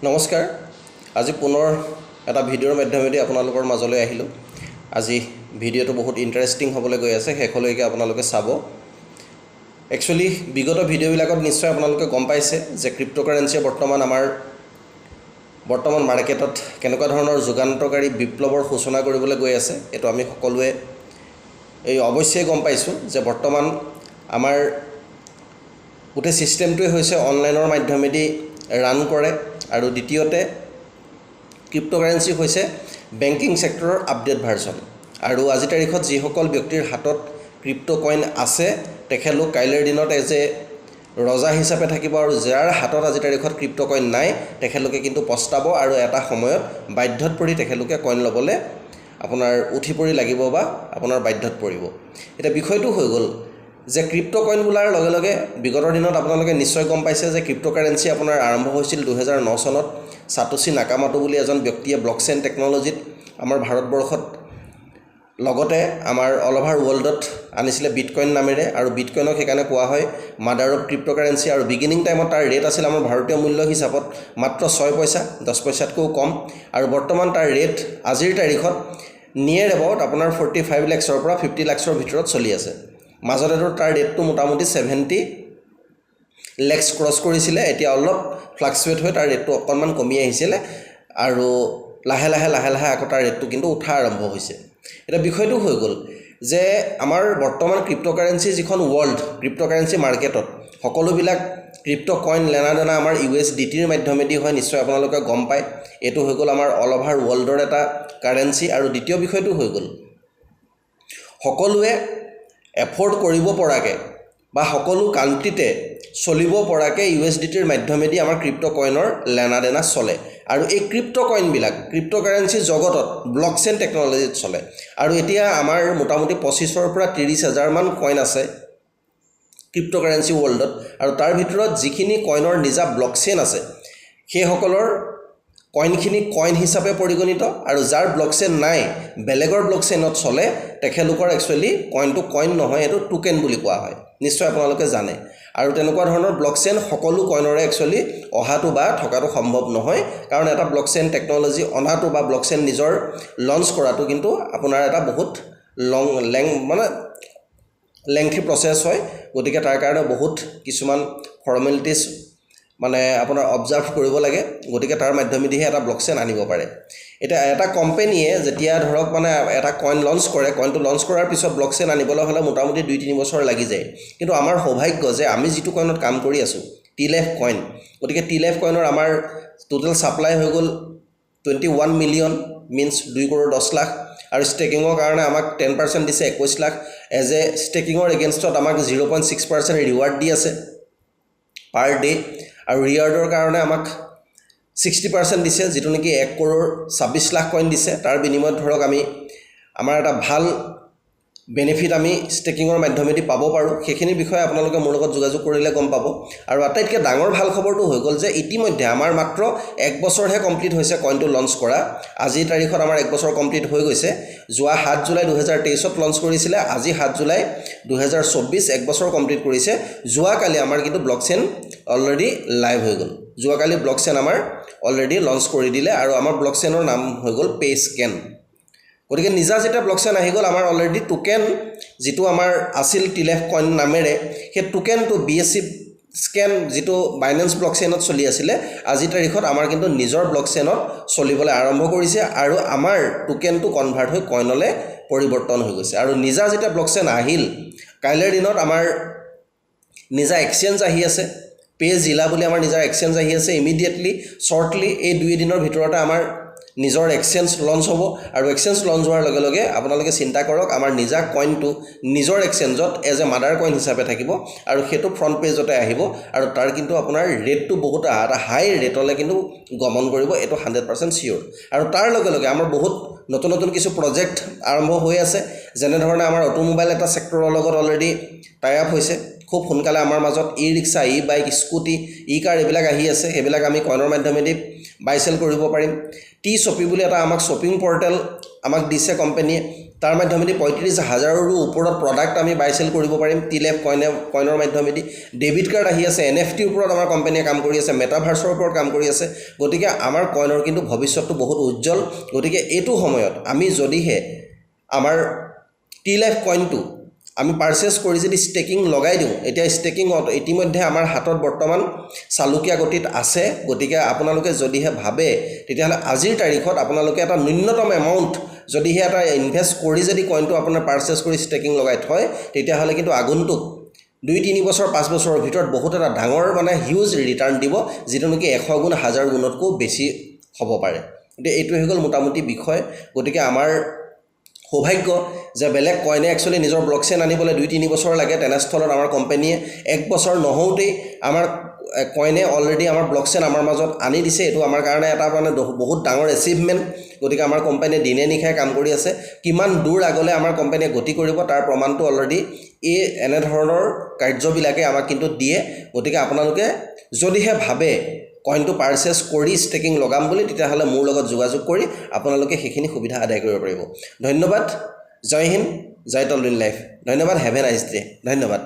নমস্কাৰ আজি পুনৰ এটা ভিডিঅ'ৰ মাধ্যমেদি আপোনালোকৰ মাজলৈ আহিলোঁ আজি ভিডিঅ'টো বহুত ইণ্টাৰেষ্টিং হ'বলৈ গৈ আছে শেষলৈকে আপোনালোকে চাব একচুয়ালি বিগত ভিডিঅ'বিলাকত নিশ্চয় আপোনালোকে গম পাইছে যে ক্ৰিপ্ট'কাৰেন্সিয়ে বৰ্তমান মাৰ্কেটত কেনেকুৱা ধৰণৰ যুগান্তকাৰী বিপ্লৱৰ সূচনা কৰিবলৈ গৈ আছে এটো আমি সকলোৱে এই অৱশ্যেই গম পাইছোঁ যে বৰ্তমান আমাৰ গোটেই সিস্টেমটোৱে হৈছে অনলাইনৰ মাধ্যমেদি ৰান কৰে আৰু দ্বিতীয়তে ক্ৰিপ্ট'কাৰেন্সি হৈছে বেংকিং সেক্টৰৰ আপডেট ভাৰ্জন আৰু আজি তাৰিখত যিসকল ব্যক্তিৰ হাতত ক্ৰিপ্টো কইন আছে তেখেতলোক কাইলৈৰ দিনত এজে ৰজা হিচাপে থাকিব আৰু যাৰ হাতত আজি তাৰিখত ক্ৰিপ্টো কইন নাই তেখেতলোকে কিন্তু পস্তাব আৰু এটা সময়ত বাধ্যত পৰি তেখেতলোকে কইন ল'বলৈ আপোনাৰ উঠি পৰি লাগিব বা আপোনাৰ বাধ্যত পৰিব এটা বিষয়টো হৈ গ'ল যে ক্ৰিপ্টো কইন বুলাৰ লগে লগে বিগতৰ দিনত আপোনালোকে নিশ্চয় গম পাইছে যে ক্ৰিপ্ট'কাৰেন্সি আপোনাৰ আৰম্ভ হৈছিল 2009 চনত সাতোশি নাকামোটো বুলি এজন ব্যক্তিয়ে ব্লকচেইন টেকনলজিত আমাৰ ভাৰতবৰ্ষত লগতে আমাৰ অল ওভাৰ ওয়াৰ্ল্ডত আনিছিলে বিটকইন নামেৰে আৰু বিটকইনক সেইকাৰণে কোৱা হয় মাদাৰ অফ ক্ৰিপ্ট'কাৰেন্সি আৰু বিগিনিং টাইমত তাৰ ৰেট আছিল আমাৰ ভাৰতীয় মূল্য হিচাপত মাত্ৰ 6 পইচা 10 পইচাতকৈ কম আৰু বৰ্তমান তাৰ ৰেট আজিৰ তাৰিখত নিয়াৰ এবাউট আপোনাৰ 45 লাখৰ পৰা 50 লাখৰ ভিতৰত চলি আছে মাজতে তাৰ ৰেটটো মোটামুটি 70 লাখ ক্ৰছ কৰিছিলে এতিয়া অলপ ফ্লাকচুৱেট হৈ তাৰ ৰেটটো অকণমান কমি আহিছিলে আৰু লাহে লাহে আকৌ তাৰ ৰেটটো কিন্তু উঠা আৰম্ভ হৈছে এটা বিষয়টো হৈ গ'ল যে আমাৰ বৰ্তমান ক্ৰিপ্ট'কাৰেন্সি যিখন ওয়াৰ্ল্ড ক্ৰিপ্ট'কাৰেন্সি মাৰ্কেটত সকলোবিলাক ক্ৰিপ্টো কইন লেনাদেনা আমাৰ USDTৰ মাধ্যমেদি হয় নিশ্চয় আপোনালোকে গম পায় এটো হৈ গ'ল আমাৰ অল ওভাৰ ওয়াৰ্ল্ডৰ এটা কাৰেন্সি আৰু দ্বিতীয় বিষয়টো হৈ গ'ল সকলোৱে এফৰ্ড কৰিব পৰাকে বা সকলো কান্ট্ৰিতে চলিব পৰাকে USDTৰ মাধ্যমেদি আমাৰ ক্ৰিপ্টো কইনৰ লেনাদেনা চলে আৰু এই ক্ৰিপ্টো কইনবিলাক ক্ৰিপ্ট'কাৰেন্সি জগতত ব্লকচেইন টেকনলজিত চলে আৰু এতিয়া আমাৰ মোটামুটি 25ৰ পৰা 30,000 মান কইন আছে ক্ৰিপ্ট'কাৰেন্সি ওয়াৰ্ল্ডত আৰু তাৰ ভিতৰত যিখিনি কইনৰ নিজা ব্লকচেইন আছে সেই সকলৰ কইনখিনি কইন হিচাপে পৰিগণিত আৰু যাৰ ব্লকচেইন নাই বেলেগৰ ব্লকচেইনত চলে তেখেতলোকৰ একচুয়ালি কইনটো কইন নহয় এটো টোকেন বুলি কোৱা হয় নিশ্চয় আপোনালোকে জানে আৰু তেনেকুৱা ধৰণৰ ব্লকচেইন সকলো কইনৰে একচুয়ালি অহাটো বা থকাটো সম্ভৱ নহয় কাৰণ এটা ব্লকচেইন টেকনলজি অনাটো বা ব্লকচেইন নিজৰ লঞ্চ কৰাটো কিন্তু আপোনাৰ এটা বহুত লেংথি প্ৰসেস হয় গতিকে তাৰ কাৰণে বহুত কিছুমান ফৰ্মেলিটিজ মানে আপোনাৰ অবজাৰ্ভ কৰিব লাগে গতিকে তাৰ মাধ্যমেদিহে এটা ব্লকচেইন আনিব পাৰে এটা কোম্পানীয়ে যেতিয়া ধৰক মানে এটা কইন লঞ্চ কৰে কইনটো লঞ্চ কৰাৰ পিছত ব্লকচেইন আনিবলৈ হলে মোটামুটি 2-3 বছৰ লাগি যায় কিন্তু আমাৰ সৌভাগ্য যে আমি যেটো কইনত কাম কৰি আছো TLF কইন গতিকে TLF কইনৰ আমাৰ টোটাল সাপ্লাই হৈ গ'ল 21 মিলিয়ন মিন্স 2 কোটি 10 লাখ আৰু ষ্টেকিংৰ কাৰণে আমাক 10% দিছে 21 লাখ এজ এ ষ্টেকিংৰ এগেইনষ্টত আমাক 0.6% ৰিৱাৰ্ড দি আছে পাৰ ডে আৰু ৰিৱাৰ্ডৰ কাৰণে আমাক 60% দিছে যেটো নেকি 1 কোটি 26 লাখ কইন দিছে তাৰ বিনিময়ত ধৰক আমি আমাৰ এটা ভাল বেনিফিট আমি ষ্টেকিংৰ মাধ্যমেদি পাব পাৰো সেইখিনি বিষয়ে আপোনালোকে মোৰ লগত যোগাযোগ কৰিলে গম পাব আৰু আটাইতকৈ ডাঙৰ ভাল খবৰটো হৈ গ'ল যে ইতিমধ্যে আমাৰ মাত্ৰ 1 বছৰহে কমপ্লিট হৈছে কইনটো লঞ্চ কৰা আজিৰ তাৰিখত আমাৰ 1 বছৰ কমপ্লিট হৈ গৈছে যোৱা 7 জুলাই 2023 ত লঞ্চ কৰিছিলে আজি 7 জুলাই 2024 1 বছৰ কমপ্লিট কৰিছে যোৱা কালি আমাৰ কিন্তু ব্লকচেইন অলৰেডি লাইভ হৈ গ'ল যোৱা কালি ব্লকচেইন আমাৰ অলৰেডি লঞ্চ কৰি দিলে আৰু আমাৰ ব্লকচেইনৰ নাম হৈ গ'ল PayScan গতিকে নিজা যেটা ব্লকচেইন আহি গ'ল আমাৰ অলৰেডি টোকেন যেটো আমাৰ আছিল TLF কইন নামেৰে সেই টোকেনটো BSC স্ক্যান যেটো বাইন্যান্স ব্লকচেইনত চলি আছিল আজি তাৰিখত আমাৰ কিন্তু নিজৰ ব্লকচেইনত চলিবলৈ আৰম্ভ কৰিছে আৰু আমাৰ টোকেনটো কনভাৰ্ট হৈ কইনলে পৰিৱৰ্তন হৈ গৈছে আৰু নিজা যেটা ব্লকচেইন আহিল কাইলৈৰ দিনত আমাৰ নিজা এক্সচেঞ্জ আহি আছে পেজিলা বুলি আমাৰ নিজৰ এক্সচেঞ্জ আহি আছে ইমিডিয়েটলি শৰ্টলি এই 2 দিনৰ ভিতৰতে আমাৰ নিজৰ এক্সচেঞ্জ লঞ্চ হ'ব আৰু এক্সচেঞ্জ লঞ্চ হোৱাৰ লগে লগে আপোনালোকে চিন্তা কৰক আমাৰ নিজা কইনটো নিজৰ এক্সচেঞ্জত এজ এ মাদাৰ কইন হিচাপে থাকিব আৰু হেতু ফ্ৰন্ট পেজতে আহিব আৰু তাৰ কিন্তু আপোনাৰ ৰেটটো বহুত হাই ৰেটলে কিন্তু গমন কৰিব এটো 100% সিওৰ আৰু তাৰ লগে লগে আমাৰ বহুত নতুন কিছু প্ৰজেক্ট আৰম্ভ হৈ আছে যেনে ধৰণে আমাৰ অটোমোবাইল এটা সেক্টৰৰ লগত অলৰেডি টাই আপ হৈছে খুব সোনকালে আমাৰ মাজত ই ৰিক্সা, ই বাইক, স্কুটি, ই কাৰ এইবিলাক আহি আছে, সেইবিলাক আমি কইনৰ মাধ্যমেদি বাই চেল কৰিব পাৰিম। টি শ্বপি বুলি এটা আমাক শ্বপিং পৰ্টেল আমাক দিছে কোম্পানীয়ে, তাৰ মাধ্যমেদি 35,000ৰো ওপৰত প্ৰডাক্ট আমি বাই চেল কৰিব পাৰিম টিলেপ কইনৰ মাধ্যমেদি। ডেবিট কাৰ্ড আহি আছে, NFTৰ ওপৰত আমাৰ কোম্পানীয়ে কাম কৰি আছে, মেটাভাৰ্ছৰ ওপৰত কাম কৰি আছে। গতিকে আমাৰ কইনৰ কিন্তু ভৱিষ্যতটো বহুত উজ্জ্বল। গতিকে এইটো সময়ত আমি যদিহে আমাৰ টিলেপ কইনটো আমি পাৰ্চেছ কৰি যদি ষ্টেকিং লগাই দিওঁ, এতিয়া ষ্টেকিং ইতিমধ্যে আমাৰ হাতত বৰ্তমান চালুকীয়া গতিত আছে। গতিকে আপোনালোকে যদিহে ভাবে তেতিয়াহ'লে আজিৰ তাৰিখত আপোনালোকে এটা ন্যূনতম এমাউণ্ট যদিহে এটা ইনভেষ্ট কৰি যদি কইনটো আপোনাৰ পাৰ্চেছ কৰি ষ্টেকিং লগাই থয়, তেতিয়াহ'লে কিন্তু আগন্তুক 2-3 বছৰ 5 বছৰৰ ভিতৰত বহুত এটা ডাঙৰ হিউজ ৰিটাৰ্ণ দিব, যিটো নেকি 100 গুণ 1000 গুণতকৈও বেছি হ'ব পাৰে। গতিকে এইটো হৈ গ'ল মোটামুটি বিষয়। গতিকে আমাৰ সৌভাগ্য যে বেলেগ কইনে একচুৱেলি নিজৰ ব্লকচেইন আনিবলৈ 2-3 বছৰ লাগে, তেনেস্থলত আমাৰ কোম্পানীয়ে 1 বছৰ নহওঁতেই আমাৰ কইনে অলৰেডি আমাৰ ব্লকচেইন আমাৰ মাজত আনি দিছে। এইটো আমাৰ কাৰণে এটা বহুত ডাঙৰ এচিভমেণ্ট। গতিকে আমাৰ কোম্পানীয়ে দিনে নিশাই কাম কৰি আছে। কিমান দূৰ আগলৈ আমাৰ কোম্পানীয়ে গতি কৰিব তাৰ প্ৰমাণটো অলৰেডি এই এনেধৰণৰ কাৰ্যবিলাকে আমাক কিন্তু দিয়ে। গতিকে আপোনালোকে যদিহে ভাবে কইনটো পাৰ্চেছ কৰি ষ্টেকিং লগাম বুলি, তেতিয়াহ'লে মোৰ লগত যোগাযোগ কৰি আপোনালোকে সেইখিনি সুবিধা আদায় কৰিব পাৰিব। ধন্যবাদ। জয় হিন্দ, জয় তলবিন লাইফ। ধন্যবাদ। Have a nice day. ধন্যবাদ।